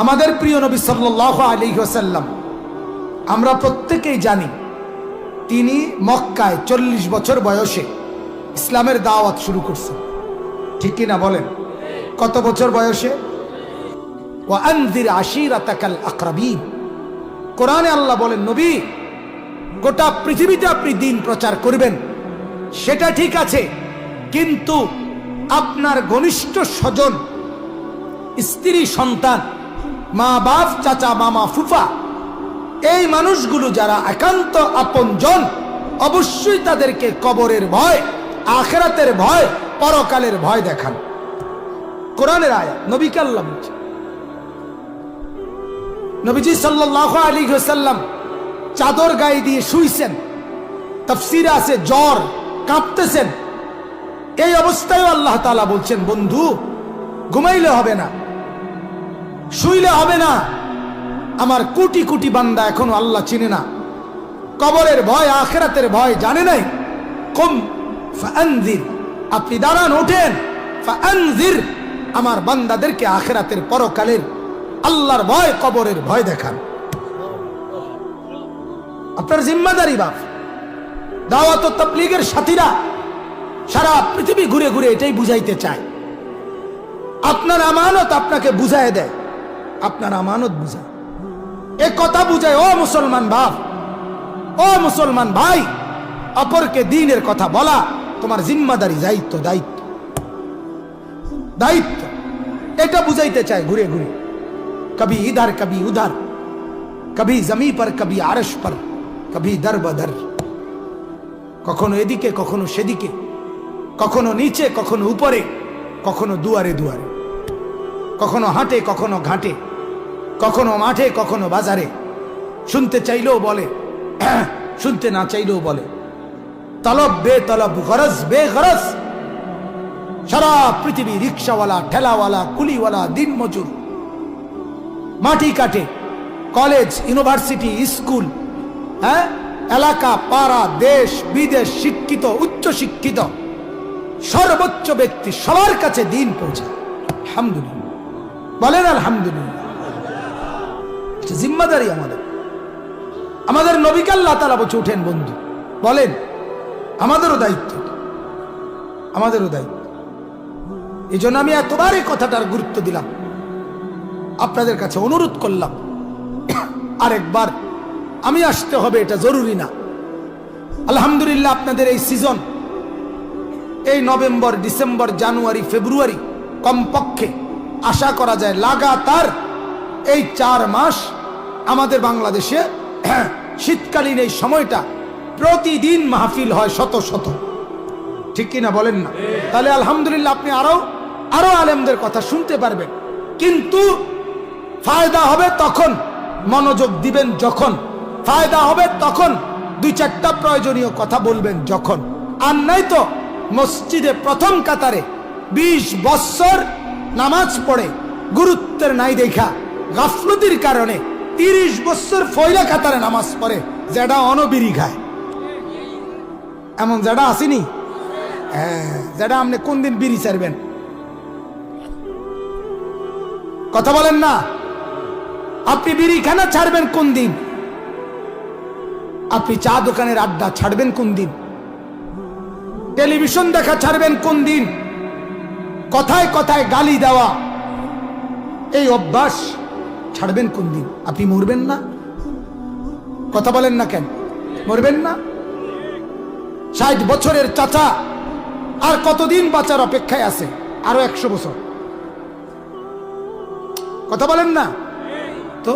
আমাদের প্রিয় নবী সাল্লাল্লাহু আলাইহি ওয়াসাল্লাম আমরা প্রত্যেকেই জানি তিনি মক্কায় 40 বছর বয়সে ইসলামের দাওয়াত শুরু করছেন, ঠিক কি না বলেন? কত বছর বয়সে? ওয়া আনজির আশিরাতাকাল আকরাবিন। কোরআনে আল্লাহ বলেন, নবী গোটা পৃথিবীতে আপনি দ্বীন প্রচার করবেন, সেটা ঠিক আছে, কিন্তু আপনার ঘনিষ্ঠ স্বজন, স্ত্রী, সন্তান, মা বাপ, চাচা, মামা, ফুফা, এই মানুষগুলো যারা একান্ত আপনজন, অবশ্যই তাদেরকে কবরের ভয়, আখিরাতের ভয়, পরকালের ভয় দেখান। কোরআনের আয়াত, নবীকে আল্লাহ বলছে। নবীজি সাল্লাল্লাহু আলাইহি ওয়াসাল্লাম চাদর গায়ে দিয়ে শুইছেন, তাফসীরে আছে জ্বর, কাঁপতেছেন। এই অবস্থায় আল্লাহ তাআলা বলছেন, বন্ধু ঘুমাইলে হবে না, শুইলে হবে না, আমার কোটি কোটি বান্দা এখনো আল্লাহ চিনে না, কবরের ভয়, আখিরাতের ভয় জানে নাই। কুম ফাআনজির, আপনি দাঁড়ান, ওঠেন, ফাআনজির, আমার বান্দাদেরকে আখিরাতের, পরকালের, আল্লাহর ভয়, কবরের ভয় দেখান। আপনার জিম্মাদারি বাপ। দাওয়াত ও তাবলীগের সাথীরা সারা পৃথিবী ঘুরে ঘুরে এটাই বুঝাইতে চায়। আপনার আমানত আপনাকে বুঝায় দেয়, আপনার আমানত বুঝায়, এ কথা বুঝায়। ও মুসলমান বাপ, ও মুসলমান ভাই, অপরকে দ্বীনের কথা বলা তোমার জিম্মাদারি, দায়িত্ব, দায়িত্ব, দায়িত্ব, এটা বুঝাইতে চায় ঘুরে ঘুরে। কবি ইধার কবি উধার, কবি জমি पर কবি আরশ पर, কবি দর বদর, কখনো এদিকে কখনো সেদিকে, কখনো নিচে কখনো উপরে, কখনো দুয়ারে দুয়ারে, কখনো হাটে কখনো ঘাটে, কখনো মাঠে কখনো বাজারে। শুনতে চাইলেও বলে, শুনতে না চাইলেও বলে। তলব বেতলব, গরজ বেগরজ, সারা পৃথিবী রিক্সাওয়ালা, ঠেলাওয়ালা, কুলিওয়ালা, দিন মজুর, মাটি কাটে, কলেজ, ইউনিভার্সিটি, স্কুল, হ্যাঁ, এলাকা, পাড়া, দেশ বিদেশ, শিক্ষিত, উচ্চ শিক্ষিত, সর্বোচ্চ ব্যক্তি, সবার কাছে দিন পৌঁছায়। আলহামদুলিল্লাহ, বলেন আলহামদুলিল্লাহ। জিম্মাদারি আমাদের। আমাদের নবীকে আল্লাহ তাআলা বলছে, উঠেন বন্ধু, বলেন, আমাদেরও দায়িত্ব, আমাদেরও দায়িত্ব। এই জন্য আমি এতবার এই কথাটার গুরুত্ব দিলাম, আপনাদের কাছে অনুরোধ করলাম, আরেকবার আমি আসতে হবে, এটা জরুরি না। আলহামদুলিল্লাহ, আপনাদের এই সিজন, এই নভেম্বর, ডিসেম্বর, জানুয়ারি, ফেব্রুয়ারি, কমপক্ষে আশা করা যায় লাগাতার এই 4 মাস আমাদের বাংলাদেশে শীতকালীন এই সময়টা প্রতিদিন মাহফিল হয়, শত শত, ঠিক কিনা বলেন না? তাহলে আলহামদুলিল্লাহ আপনি আরো আলেমদের কথা শুনতে পারবেন। কিন্তু ফায়দা হবে তখন, মনোযোগ দিবেন যখন, ফায়দা হবে তখন, 2-4টা প্রয়োজনীয় কথা বলবেন যখন। আর নাই তো মসজিদে প্রথম কাতারে 20 বছর নামাজ পড়ে গুরুত্বের নাই দেখা, গাফলতির কারণে 30 বছর ফয়লা কাতারে নামাজ পড়ে, যেটা অনবিরি খায়। এমন যেটা আসেনি? হ্যাঁ, যেটা আপনি কোন দিন বিড়ি ছাড়বেন? কথা বলেন না। আপনি বিড়ি খানা ছাড়বেন কোন দিন? আপনি চা দোকানের আড্ডা ছাড়বেন কোন দিন? টেলিভিশন দেখা ছাড়বেন কোন দিন? কথায় কথায় গালি দেওয়া, এই অভ্যাস ছাড়বেন কোন দিন? আপনি মরবেন না? কথা বলেন না কেন? মরবেন না? 60 বছরের চাচা আর কতদিন বাঁচার অপেক্ষায় আছে? আরো 100 বছর। কথা বলেন না তো?